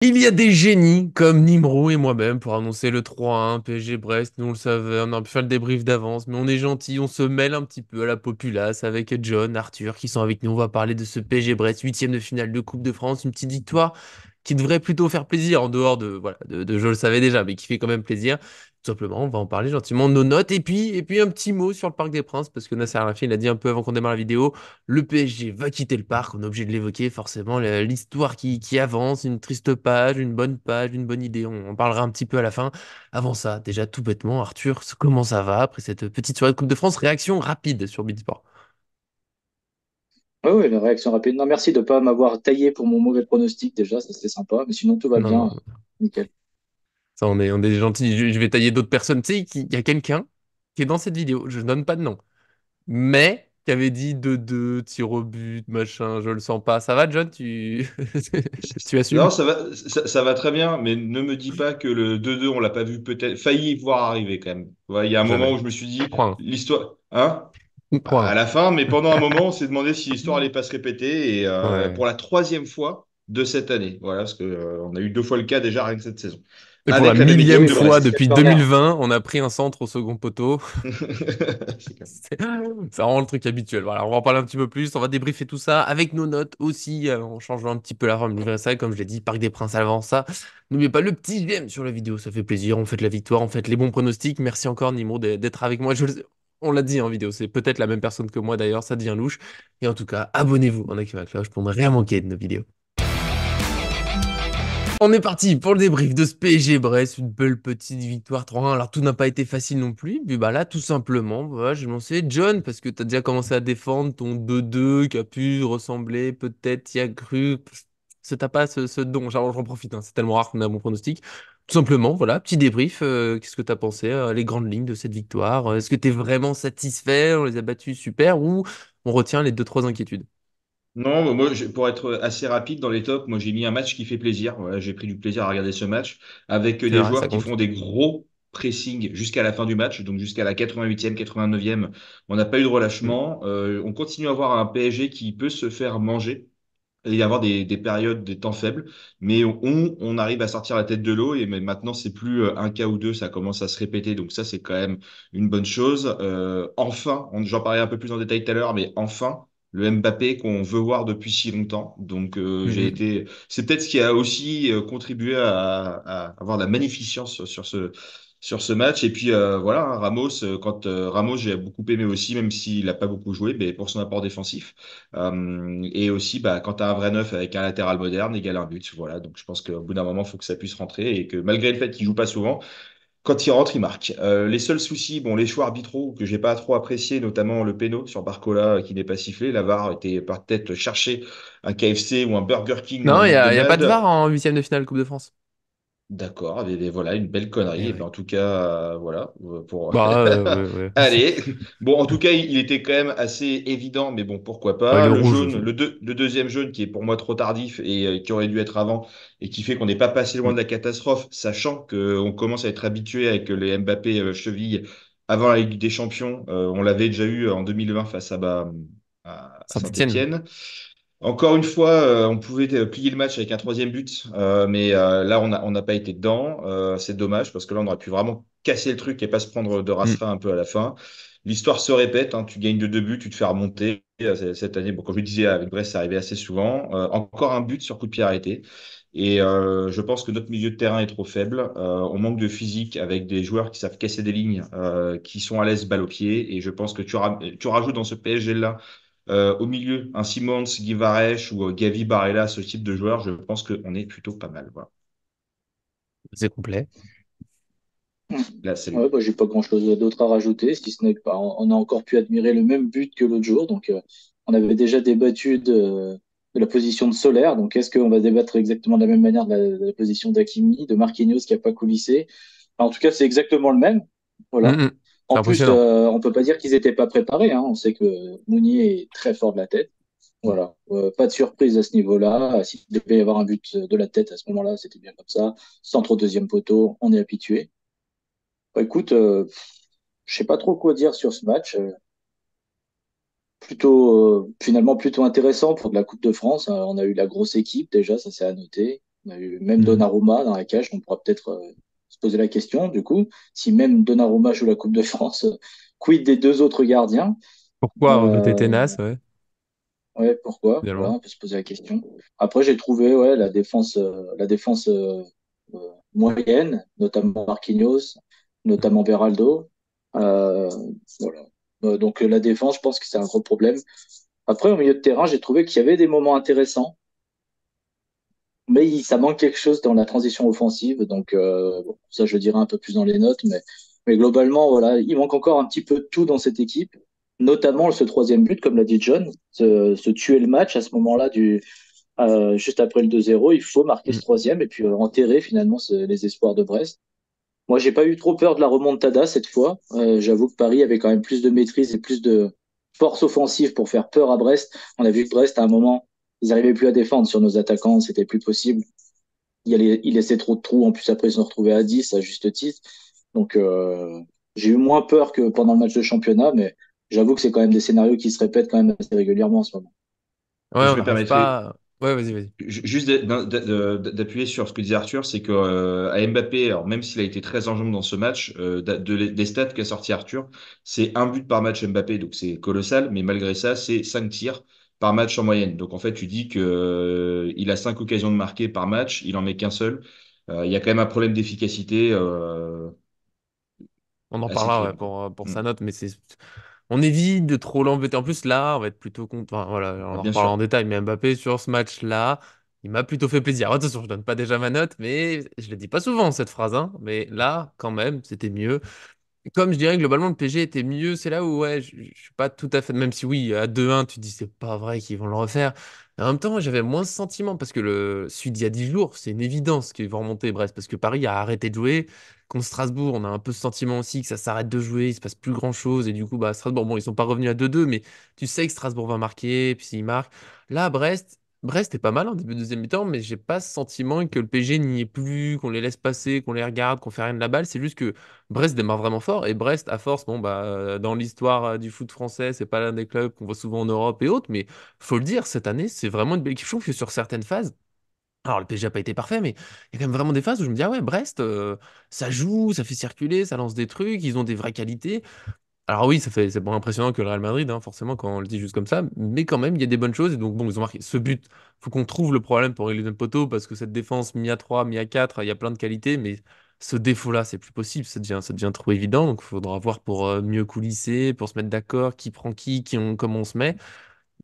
Il y a des génies comme Nimrou et moi-même pour annoncer le 3-1 PSG Brest. Nous on le savait, on a pu faire le débrief d'avance, mais on est gentil, on se mêle un petit peu à la populace avec John, Arthur qui sont avec nous. On va parler de ce PSG Brest, huitième de finale de Coupe de France, une petite victoire qui devrait plutôt faire plaisir en dehors de, voilà, je le savais déjà, mais qui fait quand même plaisir. Tout simplement, on va en parler gentiment de nos notes et puis un petit mot sur le Parc des Princes parce que Nasser Al-Khelaifi il a dit un peu avant qu'on démarre la vidéo. Le PSG va quitter le parc, on est obligé de l'évoquer, forcément, l'histoire qui avance, une triste page, une bonne idée, on en parlera un petit peu à la fin. Avant ça, déjà tout bêtement, Arthur, comment ça va après cette petite soirée de Coupe de France? Réaction rapide sur Beansport. Oui, oui, la réaction rapide. Non, merci de ne pas m'avoir taillé pour mon mauvais pronostic déjà, ça c'était sympa. Mais sinon, tout va Non, bien. non, Nickel. ça on est gentil, je vais tailler d'autres personnes. Tu sais, il y a quelqu'un qui est dans cette vidéo, je ne donne pas de nom, mais qui avait dit 2-2, tir au but, machin, je le sens pas. Ça va, John, tu, tu Non, assumes? ça va très bien, mais ne me dis pas que le 2-2, on l'a pas vu peut-être, failli voir arriver quand même. Ouais, il y a un moment Jamais. où je me suis dit, 3-1. l'histoire, hein? À 3-1. la fin, mais pendant un moment, on s'est demandé si l'histoire allait pas se répéter, et Ouais. pour la troisième fois de cette année. Voilà, parce que on a eu deux fois le cas déjà rien que cette saison. Et pour la Avec la même Et équipe millième oui, de voilà, fois c'est Brest. quel depuis corner. 2020, on a pris un centre au second poteau. C'est quand même- Ça rend le truc habituel. Voilà, on va en parler un petit peu plus. On va débriefer tout ça avec nos notes aussi, en changeant un petit peu la forme. Ça, comme je l'ai dit, Parc des Princes avant ça. N'oubliez pas le petit j'aime sur la vidéo, ça fait plaisir. On fait la victoire, on fait les bons pronostics. Merci encore, Nimo, d'être avec moi. On l'a dit en vidéo, c'est peut-être la même personne que moi d'ailleurs, ça devient louche. Et en tout cas, abonnez-vous en activant la cloche pour ne rien manquer de nos vidéos. On est parti pour le débrief de ce PSG Brest, une belle petite victoire 3-1. Alors tout n'a pas été facile non plus, puis bah là tout simplement, voilà, j'ai lancé John parce que tu as déjà commencé à défendre ton 2-2 qui a pu ressembler peut-être, y a cru. T'as pas ce don, j'en profite, hein, c'est tellement rare qu'on a un bon pronostic. Tout simplement, voilà, petit débrief, qu'est-ce que tu as pensé, les grandes lignes de cette victoire? Est-ce que tu es vraiment satisfait? On les a battus super ou on retient les deux trois inquiétudes? Non, mais moi, pour être assez rapide dans les tops, moi j'ai mis un match qui fait plaisir. Voilà, j'ai pris du plaisir à regarder ce match avec C'est des vrai, joueurs ça qui compte. font des gros pressing jusqu'à la fin du match, donc jusqu'à la 88e, 89e. On n'a pas eu de Mm. relâchement. On continue à avoir un PSG qui peut se faire manger et y avoir des périodes, des temps faibles, mais on arrive à sortir la tête de l'eau et mais maintenant c'est plus un cas ou deux, ça commence à se répéter, donc ça c'est quand même une bonne chose. Enfin, j'en parlais un peu plus en détail tout à l'heure, mais enfin le Mbappé qu'on veut voir depuis si longtemps. Donc Mm, c'est peut-être ce qui a aussi contribué à avoir de la magnificence sur ce match. Et puis voilà, hein, Ramos, Ramos j'ai beaucoup aimé aussi, même s'il n'a pas beaucoup joué, mais pour son apport défensif. Et aussi, bah, quand tu as un vrai neuf avec un latéral moderne, égale un but. Voilà. Donc, je pense qu'au bout d'un moment, il faut que ça puisse rentrer et que malgré le fait qu'il joue pas souvent, quand il rentre, il marque. Les seuls soucis, bon, les choix arbitraux que j'ai pas trop appréciés, notamment le péno sur Barcola qui n'est pas sifflé. La VAR était peut-être chercher un KFC ou un Burger King ou un Non, il y a pas de VAR McDonald's. en huitième de finale Coupe de France. D'accord, et voilà, une belle connerie. Eh Et ben, ouais. en tout cas, voilà, pour... Bah, ouais, ouais. Allez. Bon, en tout cas, il était quand même assez évident, mais bon, pourquoi Ouais, pas. le Le rouge jaune, aussi. le deuxième jaune qui est pour moi trop tardif et qui aurait dû être avant et qui fait qu'on n'est pas passé loin Mm. de la catastrophe, sachant qu'on commence à être habitué avec les Mbappé cheville avant la Ligue des Champions. On l'avait déjà eu en 2020 face à Saint-Étienne. Saint-Étienne. Encore une fois, on pouvait plier le match avec un troisième but, mais là, on n'a pas été dedans. C'est dommage parce que là, on aurait pu vraiment casser le truc et pas se prendre de Mm. rasera un peu à la fin. L'histoire se répète, hein, tu gagnes de deux buts, tu te fais remonter. Cette année, bon, comme je le disais, avec Brest, ça arrivait assez souvent. Encore un but sur coup de pied arrêté. Et je pense que notre milieu de terrain est trop faible. On manque de physique avec des joueurs qui savent casser des lignes, qui sont à l'aise balle au pied. Et je pense que tu rajoutes dans ce PSG-là au milieu, un Simons, Guivarech ou Gavi Barella, ce type de joueur, je pense qu'on est plutôt pas mal. Voilà. C'est complet. Là, c'est Ouais, bah, j'ai pas grand-chose d'autre à rajouter, si ce n'est que bah, on a encore pu admirer le même but que l'autre jour. Donc, on avait déjà débattu de la position de Solaire. Donc, est-ce qu'on va débattre exactement de la même manière de la position d'Hakimi, de Marquinhos qui a pas coulissé? Enfin, en tout cas, c'est exactement le même. Mm, Voilà. mm. C'est En plus, impressionnant. on peut pas dire qu'ils étaient pas préparés, hein. On sait que Mounier est très fort de la tête. Voilà. Pas de surprise à ce niveau-là. S'il devait y avoir un but de la tête à ce moment-là, c'était bien comme ça. Centre au deuxième poteau, on est habitué. Bah, écoute, je sais pas trop quoi dire sur ce match. Finalement plutôt intéressant pour de la Coupe de France. On a eu la grosse équipe déjà, ça c'est à noter. On a eu même Hmm. Donnarumma dans la cage. On pourra peut-être se poser la question, du coup, si même Donnarumma joue la Coupe de France, quid des deux autres gardiens? Pourquoi avant que Euh, Téténas, ouais, ouais, pourquoi? Voilà, finalement. on peut se poser la question. Après, j'ai trouvé ouais, la défense moyenne, notamment Marquinhos, notamment Beraldo. Euh, voilà. Donc la défense, je pense que c'est un gros problème. Après, au milieu de terrain, j'ai trouvé qu'il y avait des moments intéressants, mais ça manque quelque chose dans la transition offensive. Donc bon, ça, je le dirai un peu plus dans les notes, mais globalement, voilà, il manque encore un petit peu de tout dans cette équipe, notamment ce troisième but, comme l'a dit John, se tuer le match à ce moment-là juste après le 2-0, il faut marquer ce Hmm. troisième et puis enterrer finalement les espoirs de Brest. Moi, j'ai pas eu trop peur de la remontada cette fois. J'avoue que Paris avait quand même plus de maîtrise et plus de force offensive pour faire peur à Brest. On a vu que Brest, à un moment, ils n'arrivaient plus à défendre sur nos attaquants, c'était plus possible. Il laissait trop de trous. En plus, après, ils se sont retrouvés à 10 à juste titre. Donc, j'ai eu moins peur que pendant le match de championnat, mais j'avoue que c'est quand même des scénarios qui se répètent quand même assez régulièrement en ce moment. Ouais, Je on me n'arrive permettrai pas. Ouais, vas-y, vas-y. juste d'appuyer sur ce que disait Arthur, c'est que à Mbappé, alors même s'il a été très en jambes dans ce match, des stats qu'a sorti Arthur, c'est un but par match Mbappé, donc c'est colossal, mais malgré ça, c'est 5 tirs par match en moyenne. Donc en fait, tu dis que il a 5 occasions de marquer par match, il en met qu'un seul. Il y a quand même un problème d'efficacité On en assez parlera criant, ouais, quoi. pour sa Mm. note, mais c'est. On évite de trop l'embêter. En plus, là, on va être plutôt content. Enfin, voilà, Ah, on en bien reparlera en sûr. détail, mais Mbappé, sur ce match-là, il m'a plutôt fait plaisir. Attention, je donne pas déjà ma note, mais je le dis pas souvent, cette phrase, hein. Mais là, quand même, c'était mieux. Comme je dirais globalement le PSG était mieux, c'est là où ouais, je suis pas tout à fait, même si oui, à 2-1 tu te dis c'est pas vrai qu'ils vont le refaire. Mais en même temps, j'avais moins ce sentiment parce que celui d'il y a 10 jours, c'est une évidence qu'ils vont remonter Brest parce que Paris a arrêté de jouer. Contre Strasbourg, on a un peu ce sentiment aussi que ça s'arrête de jouer, il se passe plus grand-chose et du coup bah Strasbourg, bon, ils sont pas revenus à 2-2 mais tu sais que Strasbourg va marquer, puis s'il marque, là Brest est pas mal en début de deuxième mi-temps, mais j'ai pas ce sentiment que le PSG n'y est plus, qu'on les laisse passer, qu'on les regarde, qu'on fait rien de la balle. C'est juste que Brest démarre vraiment fort et Brest, à force, bon, bah, dans l'histoire du foot français, c'est pas l'un des clubs qu'on voit souvent en Europe et autres, mais faut le dire, cette année, c'est vraiment une belle équipe. Je trouve que sur certaines phases, alors le PSG n'a pas été parfait, mais il y a quand même vraiment des phases où je me dis, ah ouais, Brest, ça joue, ça fait circuler, ça lance des trucs, ils ont des vraies qualités. Alors oui, c'est moins impressionnant que le Real Madrid, hein, forcément, quand on le dit juste comme ça, mais quand même, il y a des bonnes choses. Et donc, bon, ils ont marqué ce but. Faut qu'on trouve le problème pour régler le poteau, parce que cette défense mis à 3 mis à 4 il y a plein de qualités, mais ce défaut-là, c'est plus possible. Ça devient trop évident. Donc, il faudra voir pour mieux coulisser, pour se mettre d'accord, qui prend comment on se met.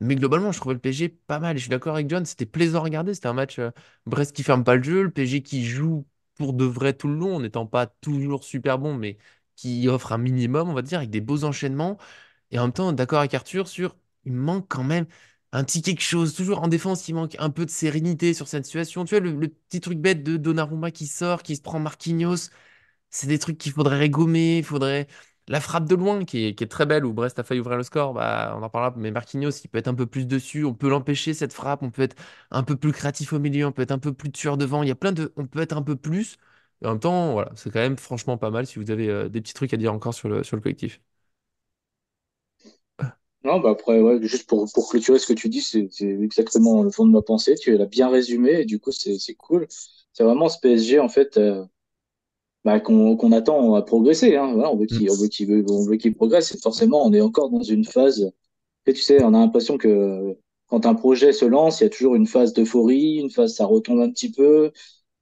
Mais globalement, je trouvais le PSG pas mal. Et je suis d'accord avec John, c'était plaisant à regarder. C'était un match Brest qui ferme pas le jeu, le PSG qui joue pour de vrai tout le long, en n'étant pas toujours super bon, mais qui offre un minimum, on va dire, avec des beaux enchaînements. Et en même temps, d'accord avec Arthur sur, il manque quand même un petit quelque chose. Toujours en défense, il manque un peu de sérénité sur cette situation. Tu vois, le petit truc bête de Donnarumma qui sort, qui se prend Marquinhos. C'est des trucs qu'il faudrait régommer, il faudrait... La frappe de loin, qui est très belle, où Brest a failli ouvrir le score, bah, on en parlera, mais Marquinhos, il peut être un peu plus dessus, on peut l'empêcher, cette frappe, on peut être un peu plus créatif au milieu, on peut être un peu plus tueur devant, il y a plein de... On peut être un peu plus, et en même temps, voilà, c'est quand même franchement pas mal si vous avez des petits trucs à dire encore sur le collectif. Non, bah après, ouais, juste pour clôturer ce que tu dis, c'est exactement le fond de ma pensée. Tu l'as bien résumé et du coup, c'est cool. C'est vraiment ce PSG, en fait, bah, qu'on attend à progresser. Hein. Voilà, Mm. on veut qu'il progresse. Et forcément, on est encore dans une phase. Et tu sais, on a l'impression que quand un projet se lance, il y a toujours une phase d'euphorie, une phase, ça retombe un petit peu.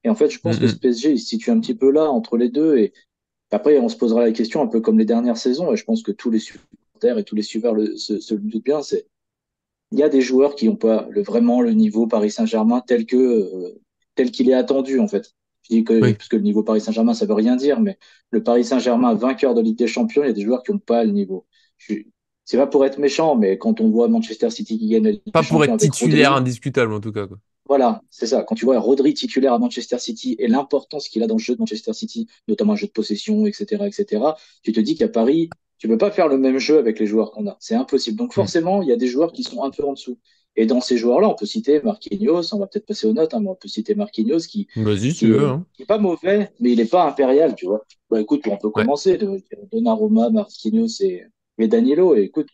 Et en fait, je pense que ce Mm, PSG, il se situe un petit peu là, entre les deux. Et après, on se posera la question, un peu comme les dernières saisons, et je pense que tous les supporters et tous les suiveurs se le doutent bien, c'est il y a des joueurs qui n'ont pas vraiment le niveau Paris Saint-Germain tel qu'il est attendu, en fait. Je dis que, oui. parce que le niveau Paris Saint-Germain, ça veut rien dire, mais le Paris Saint-Germain, vainqueur de Ligue des Champions, il y a des joueurs qui n'ont pas le niveau. Je, c'est pas pour être méchant, mais quand on voit Manchester City qui gagne la Ligue Pas des pour Champions être avec titulaire Rodri, indiscutable en tout cas, quoi. voilà, c'est ça. Quand tu vois Rodri titulaire à Manchester City et l'importance qu'il a dans le jeu de Manchester City, notamment un jeu de possession, etc., etc., tu te dis qu'à Paris, tu peux pas faire le même jeu avec les joueurs qu'on a. C'est impossible. Donc Mm. forcément, il y a des joueurs qui sont un peu en dessous. Et dans ces joueurs-là, on peut citer Marquinhos, on va peut-être passer aux notes, hein, mais on peut citer Marquinhos Vas-y, si tu veux, hein. qui est pas mauvais, mais il est pas impérial, tu vois. Bah écoute, on peut Ouais. commencer de Donnarumma, Marquinhos et Danilo. Et écoute,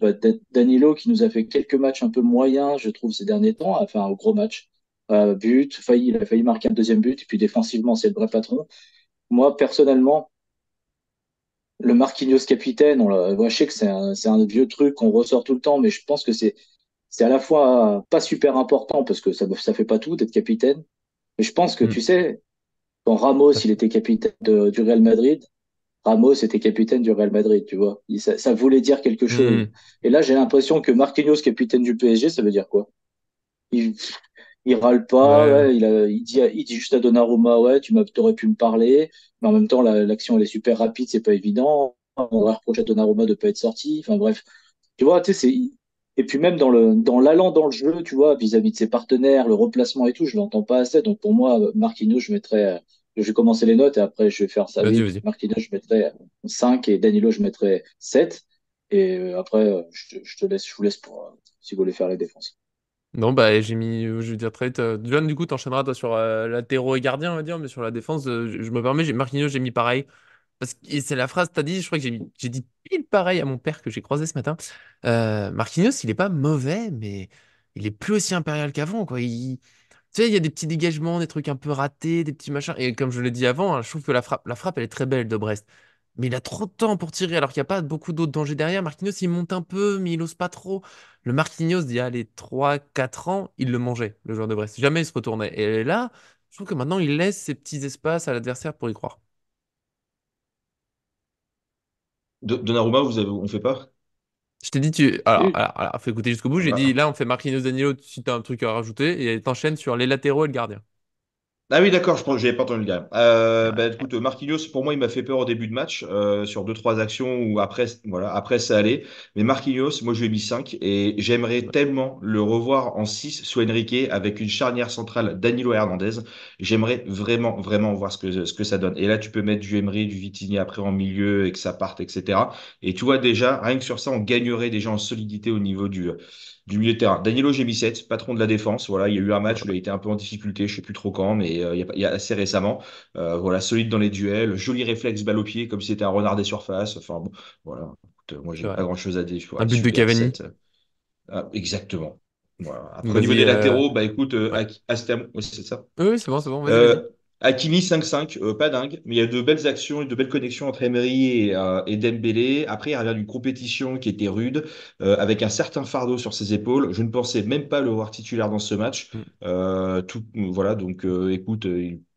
Danilo qui nous a fait quelques matchs un peu moyens, je trouve, ces derniers temps, a fait un gros match. il a failli marquer un deuxième but, et puis défensivement, c'est le vrai patron. Moi, personnellement, le Marquinhos capitaine, moi, je sais que c'est un vieux truc qu'on ressort tout le temps, mais je pense que c'est à la fois pas super important parce que ça fait pas tout d'être capitaine. Mais je pense que, Hmm. tu sais, quand Ramos, il était capitaine du Real Madrid, Ramos était capitaine du Real Madrid, tu vois. Ça voulait dire quelque chose. Hmm. Et là, j'ai l'impression que Marquinhos, capitaine du PSG, ça veut dire quoi? Il, il râle pas, Ouais. ouais, il dit juste à Donnarumma, ouais, t'aurais pu me parler, mais en même temps, l'action, elle est super rapide, c'est pas évident. On va reprocher à Donnarumma de pas être sorti. Enfin bref, tu vois, tu sais, et puis même dans l'allant dans le jeu, tu vois, vis-à-vis de ses partenaires, le replacement et tout, je l'entends pas assez. Donc pour moi, Marquinhos, je vais commencer les notes et après je vais faire ça Vas-y, vite. vas-y. Marquinhos, je mettrais 5 et Danilo, je mettrais 7. Et après, je vous laisse pour, si vous voulez faire les défenses. Non, bah, j'ai mis, je veux dire, très vite. John, du coup, t'enchaîneras, toi, sur latéraux et gardiens, on va dire, mais sur la défense, je me permets, Marquinhos, j'ai mis pareil. Parce que et c'est la phrase que t'as dit, je crois que j'ai dit pile pareil à mon père que j'ai croisé ce matin. Marquinhos, il est pas mauvais, mais il est plus aussi impérial qu'avant, quoi. Tu sais, il y a des petits dégagements, des trucs un peu ratés, des petits machins. Et comme je l'ai dit avant, hein, je trouve que la frappe, elle est très belle de Brest. Mais il a trop de temps pour tirer, alors qu'il n'y a pas beaucoup d'autres dangers derrière. Marquinhos, il monte un peu, mais il ose pas trop. Le Marquinhos, d'il y a les 3 4 ans, il le mangeait, le joueur de Brest. Jamais il se retournait. Et là, je trouve que maintenant, il laisse ces petits espaces à l'adversaire pour y croire. Donnarumma, on fait pas? Je t'ai dit, tu. Alors, Oui. alors, faut écouter jusqu'au bout. J'ai dit, Ah, là, on fait Marquinhos Danilo si t'as un truc à rajouter. Et t'enchaînes sur les latéraux et le gardien. ah oui, d'accord, j'avais pas entendu le gars. Bah, Ouais. écoute, Marquinhos, pour moi, il m'a fait peur au début de match, sur deux, trois actions où après, voilà, après ça allait. Mais Marquinhos, moi, je lui ai mis 5 et j'aimerais tellement le revoir en 6 sous Enrique avec une charnière centrale Danilo Hernandez. J'aimerais vraiment, vraiment voir ce que ça donne. Et là, tu peux mettre du Emery, du Vitinha après en milieu et que ça parte, etc. Et tu vois déjà, rien que sur ça, on gagnerait déjà en solidité au niveau du milieu de terrain. Danilo, j'ai mis 7, patron de la défense. Voilà, il y a eu un match où il a été un peu en difficulté, je sais plus trop quand, mais il y a assez récemment. Voilà, solide dans les duels, joli réflexe balle au pied, comme si c'était un renard des surfaces. Enfin, bon, voilà. Écoute, moi, C'est j'ai vrai. pas grand-chose à dire. Un Ouais, but de super, Cavani. 7. Ah, exactement. Voilà. Après, au niveau Vas-y. des latéraux, bah écoute, Ouais. c'était ouais, c'est ça. Oui, oui, c'est bon. Vas-y, vas-y. Euh, Hakimi 5-5, pas dingue, mais il y a de belles actions et de belles connexions entre Emery et Dembélé. Après, il revient d'une compétition qui était rude, avec un certain fardeau sur ses épaules. Je ne pensais même pas le voir titulaire dans ce match. Mm, Voilà, donc écoute,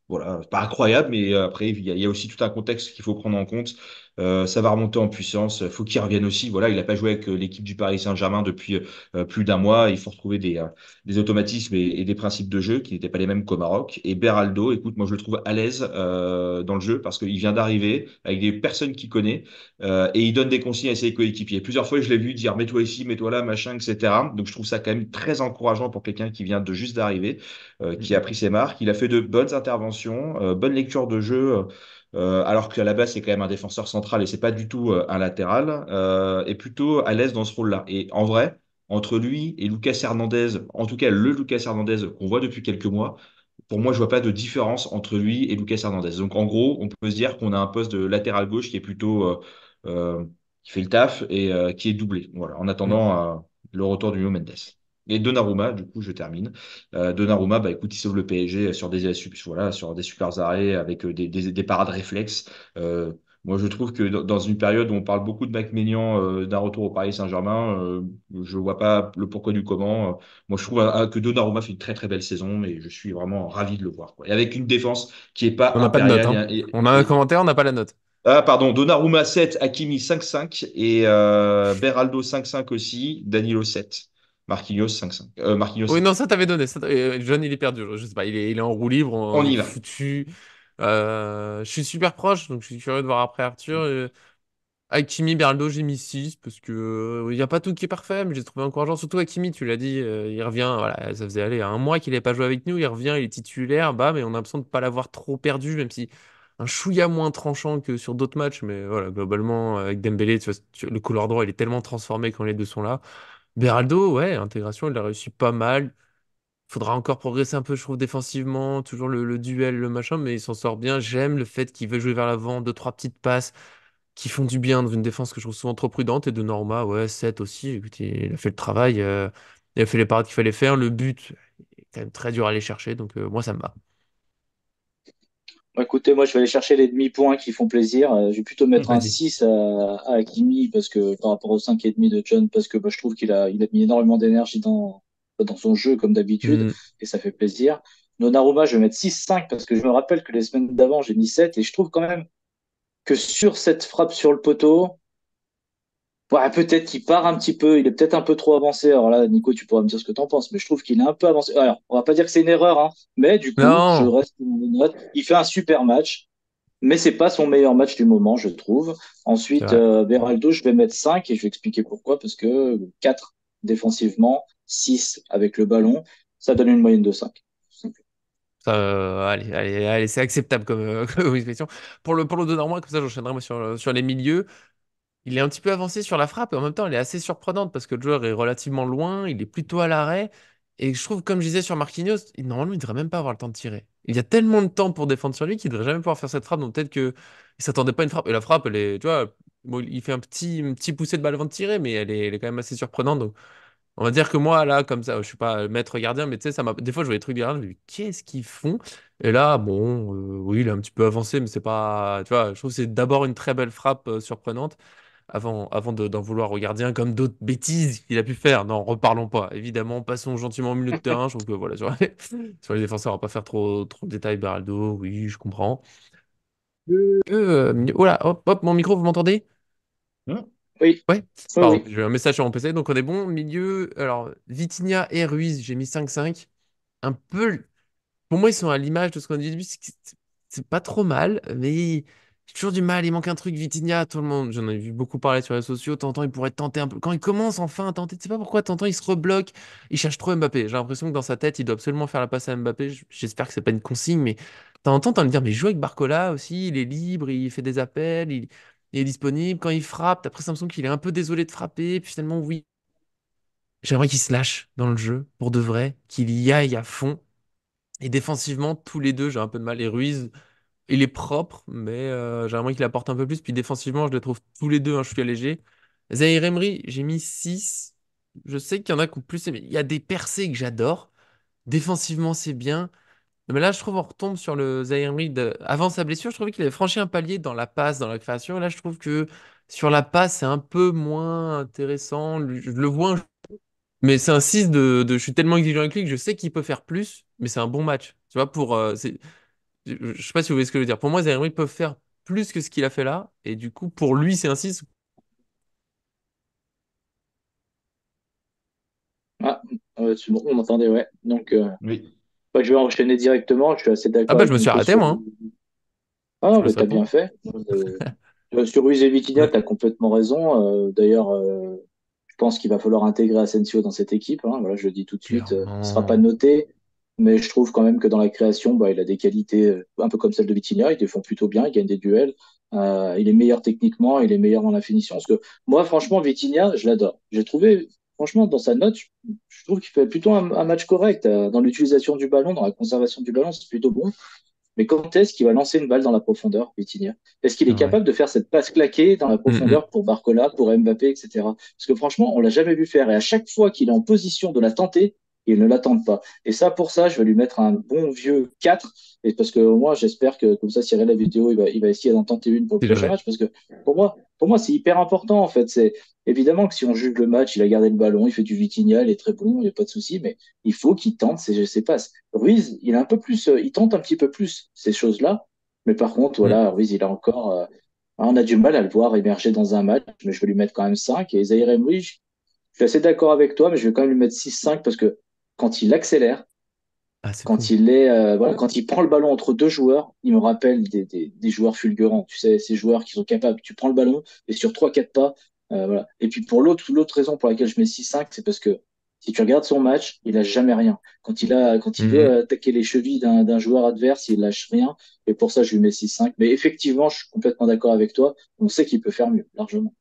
voilà, pas incroyable, mais après, il y a aussi tout un contexte qu'il faut prendre en compte. Ça va remonter en puissance. Faut qu'il revienne aussi. Voilà, il n'a pas joué avec l'équipe du Paris Saint-Germain depuis plus d'un mois. Il faut retrouver des automatismes et des principes de jeu qui n'étaient pas les mêmes qu'au Maroc. Et Beraldo, écoute, moi je le trouve à l'aise dans le jeu parce qu'il vient d'arriver avec des personnes qu'il connaît et il donne des consignes à ses coéquipiers. Plusieurs fois, je l'ai vu dire mets-toi ici, mets-toi là, machin, etc. Donc je trouve ça quand même très encourageant pour quelqu'un qui vient de juste d'arriver, qui a mm, pris ses marques. Il a fait de bonnes interventions, bonne lecture de jeu. Alors qu'à la base c'est quand même un défenseur central et c'est pas du tout un latéral, est plutôt à l'aise dans ce rôle-là. Et en vrai, entre lui et Lucas Hernandez, en tout cas le Lucas Hernandez qu'on voit depuis quelques mois, pour moi, je vois pas de différence entre lui et Lucas Hernandez. Donc en gros, on peut se dire qu'on a un poste de latéral gauche qui est plutôt qui fait le taf et qui est doublé. Voilà, en mm. attendant le retour du Nuno Mendes. Et Donnarumma, du coup, je termine. Donnarumma, bah écoute, il sauve le PSG sur voilà, sur des super arrêts avec des parades réflexes. Euh, Moi, je trouve que dans une période où on parle beaucoup de Mac Maignan, d'un retour au Paris Saint-Germain, je vois pas le pourquoi du comment. Moi, je trouve que Donnarumma fait une très très belle saison et je suis vraiment ravi de le voir, quoi. Et avec une défense qui est pas On n'a pas de note, impériale. hein. On a un commentaire, on n'a pas la note. Ah, pardon, Donnarumma 7, Hakimi 5-5 et Beraldo 5-5 aussi, Danilo 7, Marquinhos 5-5. Marquinhos Oui, non, 5. ça t'avais donné. John, il est perdu. Je sais pas, il est en roue libre, On y va. foutu. Je suis super proche, donc je suis curieux de voir après Arthur. Hakimi, Beraldo, j'ai mis 6 parce que il n'y a pas tout qui est parfait, mais j'ai trouvé encourageant. Surtout Hakimi, tu l'as dit, il revient. Voilà, ça faisait aller un mois qu'il n'avait pas joué avec nous. Il revient, il est titulaire, bah, mais on a l'impression de ne pas l'avoir trop perdu, même si un chouïa moins tranchant que sur d'autres matchs. Mais voilà, globalement, avec Dembélé, tu vois, le couloir droit, il est tellement transformé quand les deux sont là. Beraldo, ouais, intégration, il a réussi pas mal. Faudra encore progresser un peu, je trouve, défensivement. Toujours le duel, le machin, mais il s'en sort bien. J'aime le fait qu'il veut jouer vers l'avant, deux, trois petites passes qui font du bien dans une défense que je trouve souvent trop prudente. Et de Norma, ouais, 7 aussi. Écoute, il a fait le travail. Il a fait les parades qu'il fallait faire. Le but. quand même très dur à aller chercher, donc moi ça me va. Bah, écoutez, moi, je vais aller chercher les demi-points qui font plaisir. Je vais plutôt mettre un Vas-y. 6 à Hakimi parce que, par rapport au 5,5 de John, parce que bah, je trouve qu'il a mis énormément d'énergie dans son jeu, comme d'habitude, Hmm. et ça fait plaisir. Donnarumma, je vais mettre 6,5 parce que je me rappelle que les semaines d'avant, j'ai mis 7 et je trouve quand même que sur cette frappe sur le poteau, ouais, peut-être qu'il part un petit peu, il est peut-être un peu trop avancé. Alors là, Nico, tu pourras me dire ce que tu en penses, mais je trouve qu'il est un peu avancé. Alors, on va pas dire que c'est une erreur, hein, mais du coup, je Non! reste dans les notes. Il fait un super match, mais c'est pas son meilleur match du moment, je trouve. C'est Ensuite, vrai. Beraldo, je vais mettre 5 et je vais expliquer pourquoi, parce que 4 défensivement, 6 avec le ballon, ça donne une moyenne de 5. Ça, allez, allez, allez, c'est acceptable comme, comme expression. Pour le Donnarumma, comme ça j'enchaînerai moi sur les milieux. Il est un petit peu avancé sur la frappe et en même temps, elle est assez surprenante parce que le joueur est relativement loin, il est plutôt à l'arrêt. Et je trouve, comme je disais sur Marquinhos, normalement, il devrait même pas avoir le temps de tirer. Il y a tellement de temps pour défendre sur lui qu'il devrait jamais pouvoir faire cette frappe. Donc peut-être que il s'attendait pas à une frappe. Et la frappe, elle est, tu vois, bon, il fait un petit poussé de balle avant de tirer, mais elle est quand même assez surprenante. Donc on va dire que moi, là, comme ça, je suis pas maître gardien, mais tu sais, des fois, je vois des trucs de gardien, je me dis, qu'est-ce qu'ils font? Et là, bon, oui, il est un petit peu avancé, mais c'est pas, tu vois, je trouve que c'est d'abord une très belle frappe surprenante avant d'en vouloir au gardien comme d'autres bêtises qu'il a pu faire. Non, reparlons pas. Évidemment, passons gentiment au milieu de terrain. Je trouve que voilà, sur les défenseurs, on va pas faire trop de détails. Beraldo, oui, je comprends. Oh là, hop, hop, mon micro, vous m'entendez? Hmm. Oui, Ouais, oui, pardon, oui. j'ai eu un message sur mon PC, donc on est bon. Milieu, alors, Vitinha et Ruiz, j'ai mis 5-5. Un peu. Pour moi, ils sont à l'image de ce qu'on a dit au début. C'est pas trop mal, mais j'ai toujours du mal. Il manque un truc. Vitinha, tout le monde, j'en ai vu beaucoup parler sur les réseaux sociaux. T'entends, il pourrait tenter un peu. Quand il commence enfin à tenter, tu sais pas pourquoi, t'entends, il se rebloque. Il cherche trop Mbappé. J'ai l'impression que dans sa tête, il doit absolument faire la passe à Mbappé. J'espère que c'est pas une consigne, mais t'entends, t'as envie de dire, mais joue avec Barcola aussi. Il est libre, il fait des appels, il est disponible. Quand il frappe, après, ça me semble qu'il est un peu désolé de frapper. Puis finalement, oui. J'aimerais qu'il se lâche dans le jeu, pour de vrai, qu'il y aille à fond. Et défensivement, tous les deux, j'ai un peu de mal. Et Ruiz, il est propre, mais j'aimerais qu'il apporte un peu plus. Puis défensivement, je les trouve tous les deux un chouïa léger. Zahir Emery, j'ai mis 6. Je sais qu'il y en a qui ont plus aimé. Il y a des percées que j'adore. Défensivement, c'est bien. Mais là, je trouve on retombe sur le Zahir Emery avant sa blessure. Je trouvais qu'il avait franchi un palier dans la passe, dans la création. Et là, je trouve que sur la passe, c'est un peu moins intéressant. Je le vois, mais c'est un 6 je suis tellement exigeant avec lui que je sais qu'il peut faire plus, mais c'est un bon match. Tu vois, je sais pas si vous voyez ce que je veux dire. Pour moi, Zaire Emery peut faire plus que ce qu'il a fait là, et du coup, pour lui, c'est un 6. Ah, c'est bon, on m'entendait, ouais. Donc, Oui. bah, je vais enchaîner directement. Je suis assez Ah d'accord bah, avec je me suis Nico arrêté, sur. moi, hein. Ah Je non, vous mais laisse t'as bien répondre. fait. Sur Ruiz et Vitinha, Ouais, t'as complètement raison. D'ailleurs, je pense qu'il va falloir intégrer Asensio dans cette équipe, hein. Voilà, je le dis tout de suite. Il sera pas clairement. noté, mais je trouve quand même que dans la création, bah, il a des qualités un peu comme celle de Vitinha. Il défend plutôt bien, il gagne des duels. Il est meilleur techniquement, il est meilleur dans la finition. Parce que moi, franchement, Vitinha, je l'adore. J'ai trouvé, franchement, dans sa note, je trouve qu'il fait plutôt un match correct. Dans l'utilisation du ballon, dans la conservation du ballon, c'est plutôt bon. Mais quand est-ce qu'il va lancer une balle dans la profondeur, Vitinha? Est-ce qu'il C'est est vrai. capable de faire cette passe claquée dans la Mm, mm. profondeur pour Barcola, pour Mbappé, etc. Parce que franchement, on l'a jamais vu faire. Et à chaque fois qu'il est en position de la tenter, il ne la tente pas. Et ça, pour ça, je vais lui mettre un bon vieux 4. Et parce que moi, j'espère que comme ça, s'il regarde la vidéo, il va essayer d'en tenter une pour le Si prochain jamais. match. Parce que pour moi, c'est hyper important, en fait. C'est évidemment que si on juge le match, il a gardé le ballon, il fait du Vitinha, il est très bon, il n'y a pas de souci. Mais il faut qu'il tente ces passes. Ruiz, il est un peu plus, il tente un petit peu plus ces choses-là. Mais par contre, Mm. voilà, Ruiz, il a encore, on a du mal à le voir émerger dans un match, mais je vais lui mettre quand même 5. Et Zaire Emery, je suis assez d'accord avec toi, mais je vais quand même lui mettre 6-5 parce que quand il accélère, Ah, c'est quand fou. il voilà, quand il prend le ballon entre deux joueurs, il me rappelle des joueurs fulgurants. Tu sais, ces joueurs qui sont capables. Tu prends le ballon et sur trois quatre pas, voilà. Et puis pour l'autre raison pour laquelle je mets 6-5, c'est parce que si tu regardes son match, il a jamais rien. Quand il Mm, veut mm. attaquer les chevilles d'un joueur adverse, il lâche rien. Et pour ça, je lui mets 6-5. Mais effectivement, je suis complètement d'accord avec toi. On sait qu'il peut faire mieux, largement.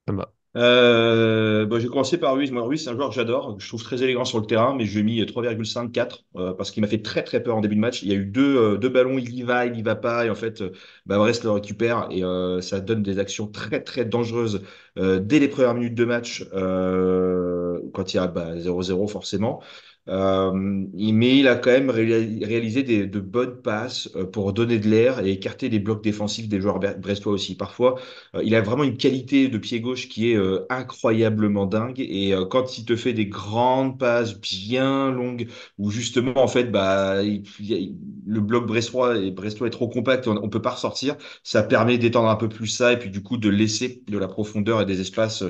Ça me va. Bon, j'ai commencé par Ruiz. Moi, Ruiz, c'est un joueur que j'adore. Je trouve très élégant sur le terrain, mais je lui ai mis 3,5, 4 parce qu'il m'a fait très très peur en début de match. Il y a eu deux ballons, il y va pas, et en fait, bah, Brest le récupère et ça donne des actions très très dangereuses dès les premières minutes de match quand il y a 0-0 forcément. Mais il a quand même réalisé de bonnes passes pour donner de l'air et écarter les blocs défensifs des joueurs brestois aussi. Parfois, il a vraiment une qualité de pied gauche qui est incroyablement dingue. Et quand il te fait des grandes passes bien longues, où justement, en fait, bah, le bloc brestois est trop compact, on peut pas ressortir, ça permet d'étendre un peu plus ça et puis du coup de laisser de la profondeur et des espaces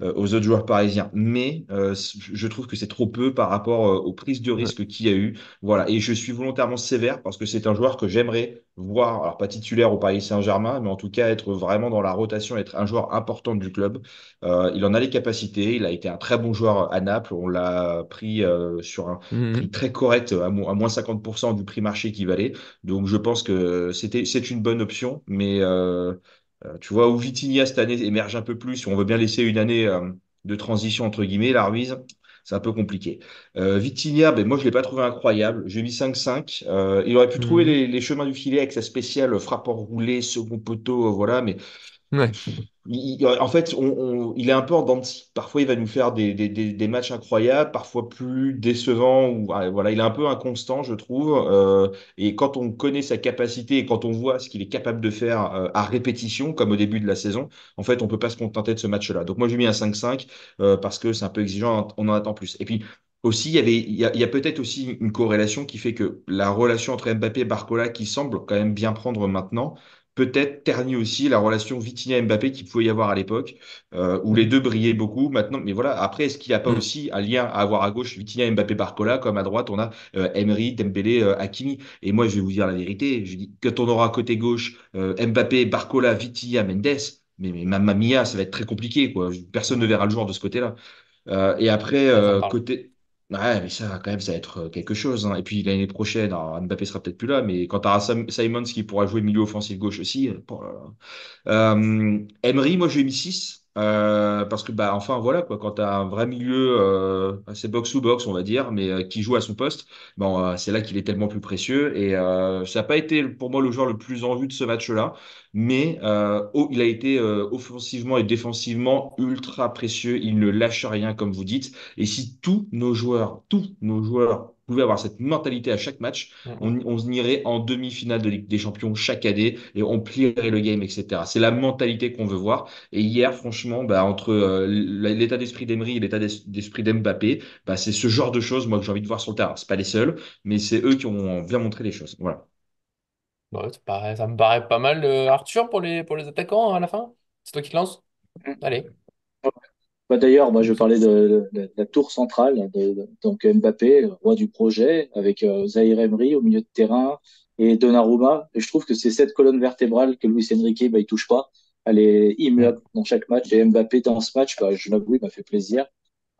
aux autres joueurs parisiens. Mais je trouve que c'est trop peu par rapport aux prises de Ouais. risque qu'il y a eu. Voilà. Et je suis volontairement sévère parce que c'est un joueur que j'aimerais voir, alors pas titulaire au Paris Saint-Germain, mais en tout cas être vraiment dans la rotation, être un joueur important du club. Il en a les capacités. Il a été un très bon joueur à Naples. On l'a pris sur un prix Mhm. très correct, à moins 50% du prix marché qu'il valait. Donc je pense que c'est une bonne option, mais tu vois, où Vitinha cette année émerge un peu plus, si on veut bien laisser une année de transition entre guillemets, la Ruiz, c'est un peu compliqué. Vitinha, ben, moi je l'ai pas trouvé incroyable. J'ai mis 5-5. Il aurait pu trouver Mhm. les chemins du filet avec sa spéciale frappe enroulée, second poteau, voilà, mais Ouais. en fait, il est un peu en dents de scie. Parfois, il va nous faire des matchs incroyables, parfois plus décevants. Ou, voilà, il est un peu inconstant, je trouve. Et quand on connaît sa capacité et quand on voit ce qu'il est capable de faire à répétition, comme au début de la saison, en fait, on peut pas se contenter de ce match-là. Donc moi, j'ai mis un 5-5 parce que c'est un peu exigeant, on en attend plus. Et puis aussi, il y a peut-être aussi une corrélation qui fait que la relation entre Mbappé et Barcola, qui semble quand même bien prendre maintenant, peut-être ternit aussi la relation Vitinha-Mbappé qu'il pouvait y avoir à l'époque, où les Mhm. deux brillaient beaucoup. Maintenant, mais voilà, après, est-ce qu'il n'y a pas Mhm. aussi un lien à avoir à gauche Vitinha, Mbappé, Barcola, comme à droite, on a Emery, Dembélé, Hakimi. Et moi, je vais vous dire la vérité, je dis, quand on aura côté gauche Mbappé, Barcola, Vitinha, Mendes, mais Mamma Mia, ça va être très compliqué, quoi. Personne ne Mhm. verra le jour de ce côté-là. Et après, Ouais, ça me parle. côté. Ouais, mais ça, quand même, ça va être quelque chose, hein. Et puis l'année prochaine, alors, Mbappé sera peut-être plus là, mais quand tu auras Simons qui pourra jouer milieu offensif gauche aussi, oh là là. Emery, moi, je lui ai mis 6. Parce que, bah, enfin, voilà, quoi, quand tu as un vrai milieu assez box-to-box, on va dire, mais qui joue à son poste, bon, c'est là qu'il est tellement plus précieux. Et ça n'a pas été pour moi le joueur le plus en vue de ce match-là, mais il a été offensivement et défensivement ultra précieux. Il ne lâche rien, comme vous dites. Et si tous nos joueurs pouvaient avoir cette mentalité à chaque match, Mhm. on irait en demi-finale de Ligue des Champions chaque année et on plierait le game, etc. C'est la mentalité qu'on veut voir. Et hier, franchement, bah, entre l'état d'esprit d'Emery et l'état d'esprit d'Mbappé, bah, c'est ce genre de choses, moi, que j'ai envie de voir sur le terrain. C'est pas les seuls, mais c'est eux qui ont bien montré les choses. Voilà. Ouais, ça me paraît pas mal, Arthur, pour les attaquants à la fin. C'est toi qui te lances? Allez. Bah, d'ailleurs, moi, je parlais de la tour centrale, donc Mbappé, roi du projet, avec Zaïre Emery au milieu de terrain et Donnarumma. Et je trouve que c'est cette colonne vertébrale que Luis Enrique, bah, il touche pas. Elle est Mhm. immuable dans chaque match. Et Mbappé, dans ce match, bah, je l'avoue, il m'a fait plaisir.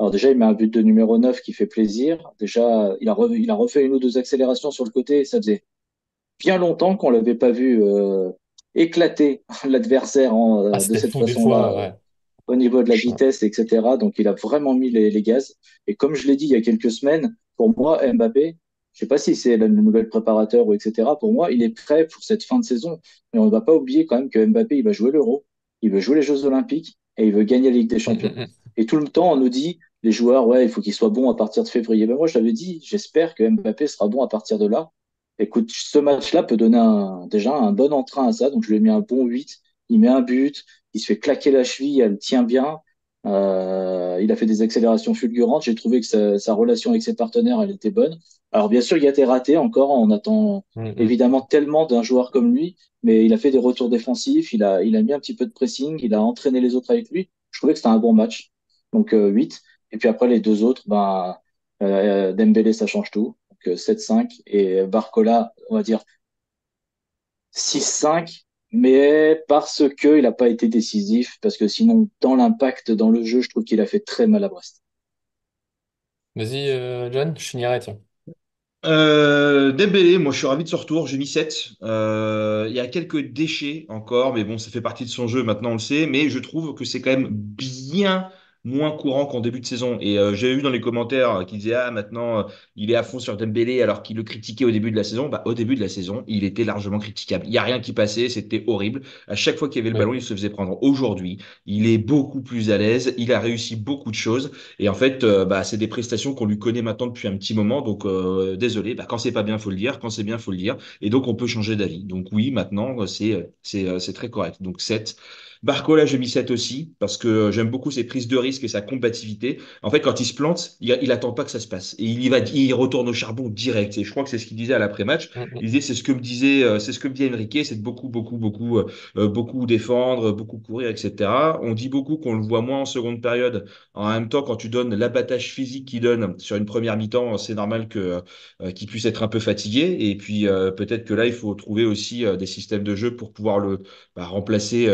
Alors déjà, il met un but de numéro 9 qui fait plaisir. Déjà, il a refait une ou deux accélérations sur le côté. Ça faisait bien longtemps qu'on l'avait pas vu éclater l'adversaire Ah, de c'était cette fou des façon-là fois, ouais. au niveau de la Ouais. vitesse, etc. Donc, il a vraiment mis les gaz. Et comme je l'ai dit il y a quelques semaines, pour moi, Mbappé, je sais pas si c'est le nouvel préparateur ou etc. Pour moi, il est prêt pour cette fin de saison. Mais on ne va pas oublier quand même que Mbappé, il va jouer l'Euro, il veut jouer les Jeux Olympiques et il veut gagner la Ligue des Mhm, Champions. mhm. Et tout le temps, on nous dit, les joueurs, ouais, il faut qu'ils soient bons à partir de février. Ben moi, je l'avais dit, j'espère que Mbappé sera bon à partir de là. Écoute, ce match-là peut donner déjà un bon entrain à ça. Donc, je lui ai mis un bon 8. Il met un but, il se fait claquer la cheville, elle tient bien. Il a fait des accélérations fulgurantes. J'ai trouvé que sa relation avec ses partenaires, elle était bonne. Alors, bien sûr, il y a des ratés encore. On attend Mhm. évidemment tellement d'un joueur comme lui, mais il a fait des retours défensifs. Il a mis un petit peu de pressing. Il a entraîné les autres avec lui. Je trouvais que c'était un bon match. Donc, 8. Et puis après, les deux autres, ben, Dembélé, ça change tout. Donc, 7-5. Et Barcola, on va dire 6-5, mais parce qu'il n'a pas été décisif, parce que sinon, dans l'impact dans le jeu, je trouve qu'il a fait très mal à Brest. Vas-y, John, je finirai, tiens. Dembélé, moi je suis ravi de ce retour, j'ai mis 7. Il y a quelques déchets encore, mais bon, ça fait partie de son jeu, maintenant on le sait, mais je trouve que c'est quand même bien moins courant qu'en début de saison. Et j'ai vu dans les commentaires qui disaient, ah, maintenant, il est à fond sur Dembélé alors qu'il le critiquait au début de la saison. Bah, au début de la saison, il était largement critiquable. Il n'y a rien qui passait, c'était horrible. À chaque fois qu'il y avait le Oui. ballon, il se faisait prendre. Aujourd'hui, il est beaucoup plus à l'aise, il a réussi beaucoup de choses. Et en fait, bah, c'est des prestations qu'on lui connaît maintenant depuis un petit moment. Donc, désolé, bah, quand c'est pas bien, faut le dire. Quand c'est bien, faut le dire. Et donc, on peut changer d'avis. Donc, oui, maintenant, c'est très correct. Donc, 7. Barcola, j'ai mis 7 aussi, parce que j'aime beaucoup ses prises de risque et sa combativité. En fait, quand il se plante, il attend pas que ça se passe. Et il retourne au charbon direct. Et je crois que c'est ce qu'il disait à l'après-match. Il Mm. disait, c'est ce que me dit Enrique, c'est de beaucoup défendre, beaucoup courir, etc. On dit beaucoup qu'on le voit moins en seconde période. En même temps, quand tu donnes l'abattage physique qu'il donne sur une première mi-temps, c'est normal qu'il puisse être un peu fatigué. Et puis, peut-être que là, il faut trouver aussi des systèmes de jeu pour pouvoir le remplacer.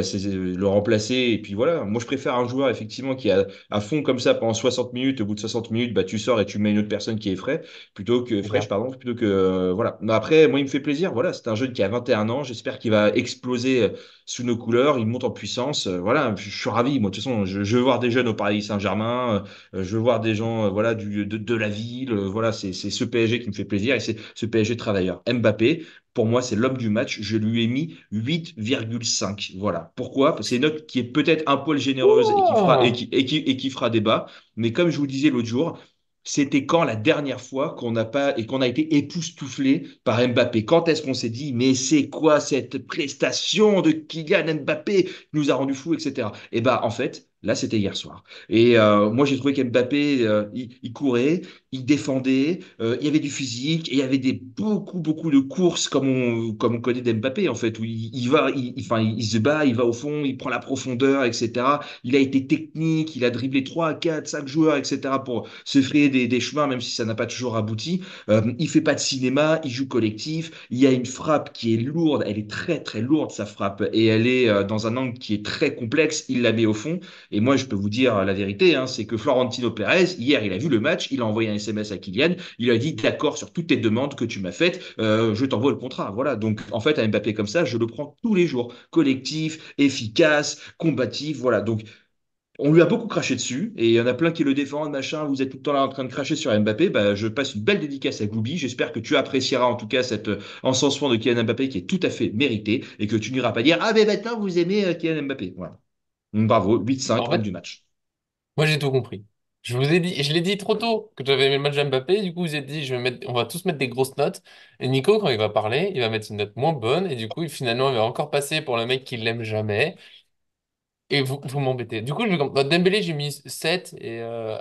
Et puis voilà, moi je préfère un joueur effectivement qui est à fond comme ça pendant 60 minutes. Au bout de 60 minutes, bah, tu sors et tu mets une autre personne qui est C'est fraîche, clair. pardon, plutôt que voilà. Mais après, moi il me fait plaisir. Voilà, c'est un jeune qui a 21 ans. J'espère qu'il va exploser sous nos couleurs. Il monte en puissance. Voilà, je suis ravi. Moi de toute façon, je veux voir des jeunes au Paris Saint-Germain. Je veux voir des gens voilà de la ville. Voilà, c'est ce PSG qui me fait plaisir et c'est ce PSG travailleur. Mbappé. Pour moi, c'est l'homme du match. Je lui ai mis 8,5. Voilà. Pourquoi? Parce que c'est une note qui est peut-être un poil généreuse et Ouah. qui fera débat. Mais comme je vous disais l'autre jour, c'était quand la dernière fois qu'on n'a pas et qu'on a été époustouflé par Mbappé? Quand est-ce qu'on s'est dit, mais c'est quoi cette prestation de Kylian Mbappé qui nous a rendu fous, etc. Et bah, en fait, là, c'était hier soir. Et moi, j'ai trouvé qu'Mbappé, il courait, il défendait, il y avait du physique, et il y avait beaucoup de courses comme on connaît d'Mbappé, en fait, où il va, enfin, il se bat, il va au fond, il prend la profondeur, etc. Il a été technique, il a dribblé 3, 4, 5 joueurs, etc. pour se frayer des chemins, même si ça n'a pas toujours abouti. Il fait pas de cinéma, il joue collectif. Il y a une frappe qui est lourde, elle est très très lourde, sa frappe, et elle est dans un angle qui est très complexe. Il la met au fond. Et moi, je peux vous dire la vérité, hein, c'est que Florentino Pérez, hier, il a vu le match, il a envoyé un SMS à Kylian, il a dit d'accord sur toutes tes demandes que tu m'as faites, je t'envoie le contrat. Voilà. Donc, en fait, un Mbappé comme ça, je le prends tous les jours. Collectif, efficace, combatif. Voilà. Donc, on lui a beaucoup craché dessus, et il y en a plein qui le défendent, machin, vous êtes tout le temps là en train de cracher sur Mbappé, bah, je passe une belle dédicace à Goubi, j'espère que tu apprécieras en tout cas cet encensement de Kylian Mbappé qui est tout à fait mérité, et que tu n'iras pas dire, ah mais maintenant vous aimez Kylian Mbappé. Voilà. Donc, bravo, 8-5, En homme fait, du match. moi j'ai tout compris. Je vous ai dit, je l'ai dit trop tôt que j'avais aimé le match d'Mbappé. Du coup, vous avez dit, on va tous mettre des grosses notes. Et Nico, quand il va parler, il va mettre une note moins bonne. Et du coup, finalement, il va encore passer pour le mec qui l'aime jamais. Et vous m'embêtez. Du coup, Dembélé, j'ai mis 7 et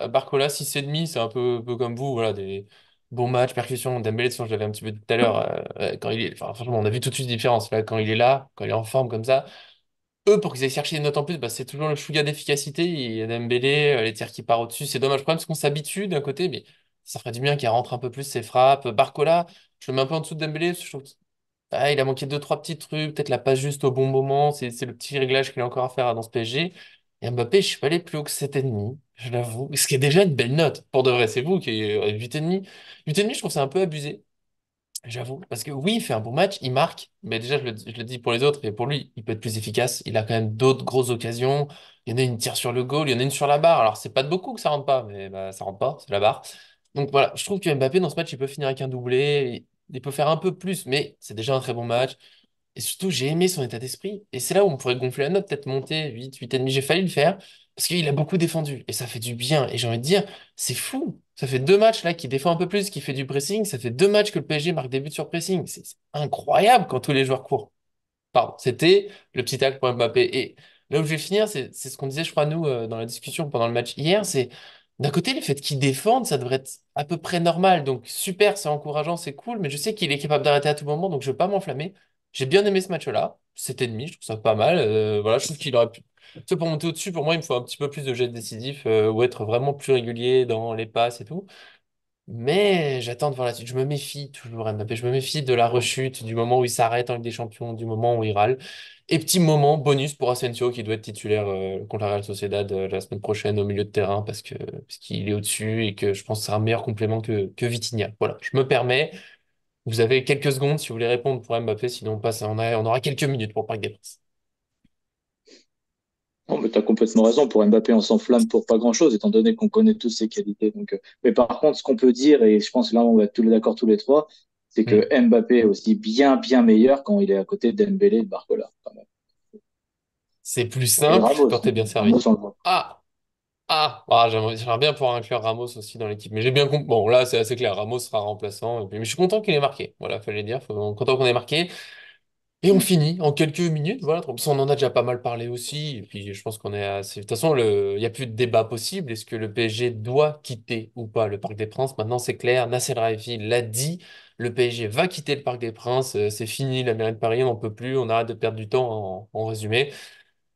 Barcola 6,5. C'est un peu comme vous. Voilà, des bons matchs, percussions. Dembélé, de toute façon, je l'avais un petit peu dit tout à l'heure. Quand il est, enfin, franchement, on a vu tout de suite la différence. Là, quand il est là, quand il est en forme comme ça. Eux, pour qu'ils aillent chercher des notes en plus, bah, c'est toujours le chouïa d'efficacité. Il y a Dembélé, les tirs qui partent au-dessus. C'est dommage, le problème, parce qu'on s'habitue d'un côté, mais ça ferait du bien qu'il rentre un peu plus ses frappes. Barcola, je le mets un peu en dessous de Dembélé, parce que je trouve il a manqué deux, trois petits trucs, peut-être la passe juste au bon moment. C'est le petit réglage qu'il a encore à faire dans ce PSG. Et Mbappé, je suis pas allé plus haut que 7,5, je l'avoue. Ce qui est déjà une belle note. Pour de vrai, c'est vous qui est 8,5. 8,5, je trouve que c'est un peu abusé. J'avoue, parce que oui, il fait un bon match, il marque, mais déjà, je le dis pour les autres, et pour lui, il peut être plus efficace. Il a quand même d'autres grosses occasions. Il y en a une tire sur le goal, il y en a une sur la barre. Alors, c'est pas de beaucoup que ça rentre pas, mais bah, ça rentre pas, c'est la barre. Donc voilà, je trouve que Mbappé, dans ce match, il peut finir avec un doublé. Il peut faire un peu plus, mais c'est déjà un très bon match. Et surtout, j'ai aimé son état d'esprit. Et c'est là où on pourrait gonfler la note, peut-être monter 8, 8,5. J'ai failli le faire parce qu'il a beaucoup défendu. Et ça fait du bien. Et j'ai envie de dire, c'est fou. Ça fait deux matchs là qui défend un peu plus, qui fait du pressing. Ça fait deux matchs que le PSG marque des buts sur pressing. C'est incroyable quand tous les joueurs courent. Pardon, c'était le petit tacle pour Mbappé. Et là où je vais finir, c'est ce qu'on disait, je crois, nous, dans la discussion pendant le match hier, c'est d'un côté, le fait qu'il défende, ça devrait être à peu près normal. Donc super, c'est encourageant, c'est cool, mais je sais qu'il est capable d'arrêter à tout moment, donc je ne veux pas m'enflammer. J'ai bien aimé ce match-là, 7,5, je trouve ça pas mal. Voilà, je trouve qu'il aurait pu. Tu sais, pour monter au-dessus, pour moi, il me faut un petit peu plus de jets décisifs ou être vraiment plus régulier dans les passes et tout. Mais j'attends de voir la suite. Je me méfie toujours, Mbappé. Je me méfie de la rechute, du moment où il s'arrête en Ligue des Champions, du moment où il râle. Et petit moment bonus pour Asensio qui doit être titulaire contre la Real Sociedad la semaine prochaine au milieu de terrain parce qu'il est au-dessus et que je pense que ce sera un meilleur complément que Vitinha. Voilà, je me permets. Vous avez quelques secondes si vous voulez répondre pour Mbappé, sinon on passe, on aura quelques minutes pour Parc des Princes. Non, mais tu as complètement raison. Pour Mbappé, on s'enflamme pour pas grand-chose, étant donné qu'on connaît tous ses qualités. Donc, mais par contre, ce qu'on peut dire, et je pense que là, on va être tous les d'accord tous les trois, c'est Hmm. que Mbappé est aussi bien, bien meilleur quand il est à côté de Dembélé et de Barcola, quand même. C'est plus Et simple Ramos, quand t'es bien servi. Ramos, on le voit. Ah! J'aimerais bien pouvoir inclure Ramos aussi dans l'équipe. Mais j'ai bien compris. Bon, là, c'est assez clair. Ramos sera remplaçant. Mais je suis content qu'il ait marqué. Voilà, fallait dire. Content qu'on ait marqué. Et on finit en quelques minutes. Voilà. Comme ça, on en a déjà pas mal parlé aussi. Et puis, je pense qu'on est assez. De toute façon, il n'y a plus de débat possible. Est-ce que le PSG doit quitter ou pas le Parc des Princes? Maintenant, c'est clair. Nasser Al-Khelaifi l'a dit. Le PSG va quitter le Parc des Princes. C'est fini. La mairie de Paris, on n'en peut plus. On arrête de perdre du temps en résumé.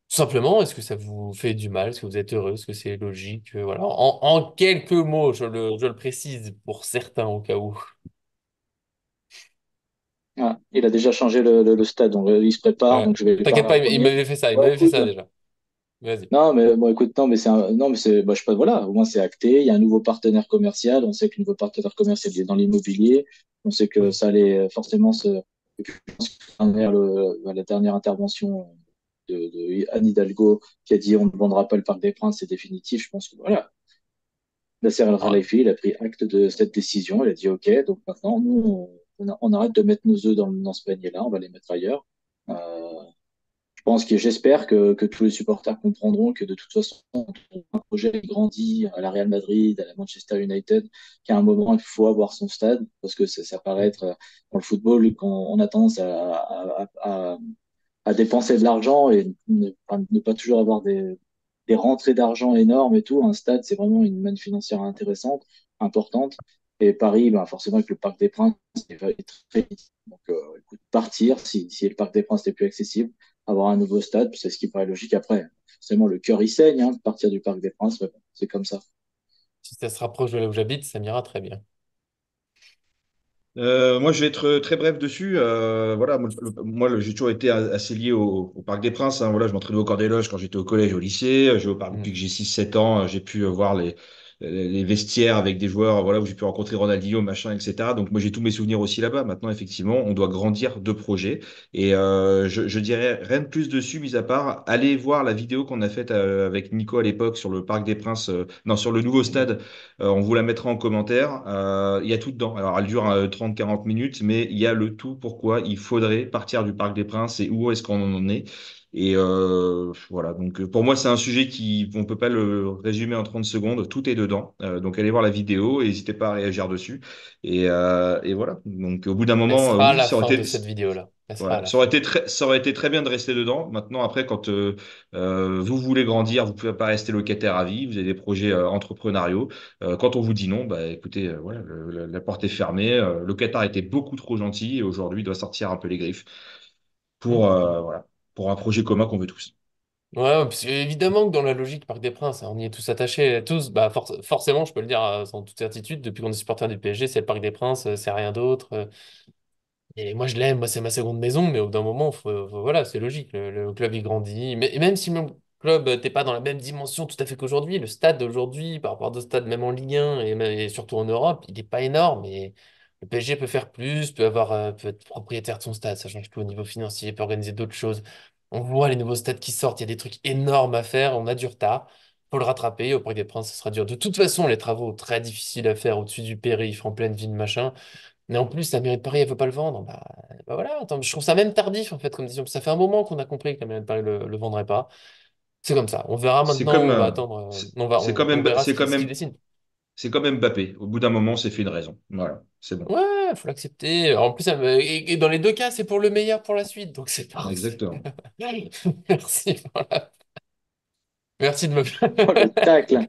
Tout simplement, est-ce que ça vous fait du mal? Est-ce que vous êtes heureux? Est-ce que c'est logique? Voilà. En quelques mots, je le précise pour certains au cas où. Ah, il a déjà changé le stade, donc il se prépare, Ouais. donc je vais lui T'inquiète parler en pas, il premier. m'avait fait ça. Il Ouais, m'avait fait écoute, ça déjà. Vas-y. non, mais bon, écoute, non, mais non, mais bah, je sais pas, voilà, au moins c'est acté. Il y a un nouveau partenaire commercial. On sait que le nouveau partenaire commercial il est dans l'immobilier. On sait que Oui. ça allait forcément se. Et puis, je pense que la dernière intervention de Anne Hidalgo qui a dit on ne vendra pas le Parc des Princes, c'est définitif. Je pense que voilà, Nasser El Ouais. Khelaifi, il a pris acte de cette décision. Il a dit OK, donc maintenant, nous, on arrête de mettre nos œufs dans ce panier-là, on va les mettre ailleurs. Euh, je pense que j'espère que tous les supporters comprendront que de toute façon, un projet grandit à la Real Madrid, à la Manchester United, qu'à un moment, il faut avoir son stade, parce que ça paraît être dans le football, quand on a tendance à dépenser de l'argent et ne pas toujours avoir des rentrées d'argent énormes et tout. Un stade, c'est vraiment une manne financière intéressante, importante. Et Paris, ben, forcément, avec le Parc des Princes, il va être très vite. Donc, écoute, partir, si le Parc des Princes n'est plus accessible, avoir un nouveau stade, c'est ce qui paraît logique. Après, forcément, le cœur, il saigne, hein, de partir du Parc des Princes, mais bon, c'est comme ça. Si ça se rapproche de là où j'habite, ça m'ira très bien. Moi, je vais être très bref dessus. Voilà, j'ai toujours été assez lié au Parc des Princes, hein. Voilà, je m'entraînais au Corps des Loges quand j'étais au collège, au lycée. Je vais au parc depuis Mm. que j'ai 6 7 ans. J'ai pu voir les vestiaires avec des joueurs, voilà, où j'ai pu rencontrer Ronaldinho, machin, etc. Donc, moi, j'ai tous mes souvenirs aussi là-bas. Maintenant, effectivement, on doit grandir de projet. Et je dirais rien de plus dessus, mis à part aller voir la vidéo qu'on a faite avec Nico à l'époque sur le Parc des Princes, non, sur le nouveau stade. On vous la mettra en commentaire. Il y a tout dedans. Alors, elle dure 30-40 minutes, mais il y a le tout pourquoi il faudrait partir du Parc des Princes et où est-ce qu'on en est. Et voilà, donc pour moi, c'est un sujet on ne peut pas le résumer en 30 secondes. Tout est dedans. Donc, allez voir la vidéo et n'hésitez pas à réagir dessus. Et voilà. Donc, au bout d'un Elle moment, sera à oui, la fin de cette vidéo-là. Elle sera à voilà. la fin. Ça aurait été très bien de rester dedans. Maintenant, après, quand vous voulez grandir, vous pouvez pas rester locataire à vie. Vous avez des projets entrepreneuriaux. Quand on vous dit non, bah écoutez, voilà, la porte est fermée. Le Qatar était beaucoup trop gentil et aujourd'hui il doit sortir un peu les griffes Mm. voilà, pour un projet commun qu'on veut tous. Ouais, parce que évidemment que dans la logique Parc des Princes, hein, on y est tous attachés, tous, bah forcément, je peux le dire sans toute certitude, depuis qu'on est supporter du PSG, c'est le Parc des Princes, c'est rien d'autre. Et moi, je l'aime, moi, c'est ma seconde maison, mais au bout d'un moment, voilà, c'est logique. Le club, il grandit. Mais et même si le club, t'es pas dans la même dimension tout à fait qu'aujourd'hui, le stade d'aujourd'hui, par rapport à d'autres stades, même en Ligue 1 et surtout en Europe, il n'est pas énorme. Et le PSG peut faire plus, peut être propriétaire de son stade, ça change tout au niveau financier, peut organiser d'autres choses. On voit les nouveaux stades qui sortent, il y a des trucs énormes à faire, on a du retard. Faut le rattraper. Au Parc des Princes, ce sera dur. De toute façon, les travaux très difficiles à faire au-dessus du périph', en pleine ville, machin. Mais en plus, la mairie de Paris, elle veut pas le vendre. Bah voilà, attends, je trouve ça même tardif, en fait, comme décision. Ça fait un moment qu'on a compris que la mairie de Paris le vendrait pas. C'est comme ça. On verra C'est maintenant, comme, on va attendre, on verra ce qu'il décide. c'est comme Mbappé. Au bout d'un moment, c'est fait une raison. Voilà, c'est bon. Ouais, faut l'accepter. En plus, et dans les deux cas, c'est pour le meilleur pour la suite, donc c'est parfait. Exactement. Merci, voilà. Merci de me. Oh, le tacle!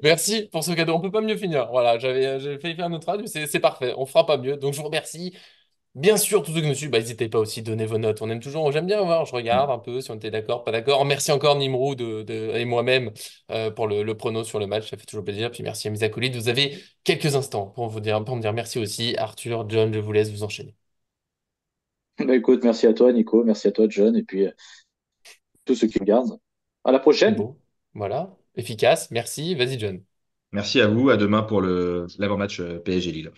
Merci pour ce cadeau. On peut pas mieux finir. Voilà, j'avais failli faire notre radio, c'est parfait. On fera pas mieux. Donc je vous remercie. Bien sûr, tous ceux qui nous suivent, bah, n'hésitez pas aussi à donner vos notes. On aime toujours, j'aime bien voir, je regarde un peu si on était d'accord, pas d'accord. Merci encore Nimrou et moi-même pour le prono sur le match, ça fait toujours plaisir. Puis merci à mes acolytes. Vous avez quelques instants pour me dire merci aussi. Arthur, John, je vous laisse vous enchaîner. Bah, écoute, merci à toi, Nico, merci à toi, John, et puis tous ceux qui regardent. À la C'est prochaine! beau. Voilà. Efficace. Merci. Vas-y, John. Merci à vous. À demain pour l'avant-match PSG Lille.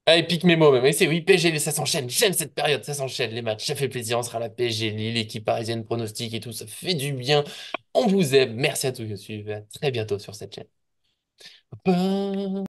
Ah, épique mémo même. Et c'est oui, PSG, ça s'enchaîne. J'aime cette période, ça s'enchaîne. Les matchs, ça fait plaisir. On sera à la PSG, Lille, l'équipe parisienne pronostic et tout. Ça fait du bien. On vous aime. Merci à tous qui nous suivent. À très bientôt sur cette chaîne.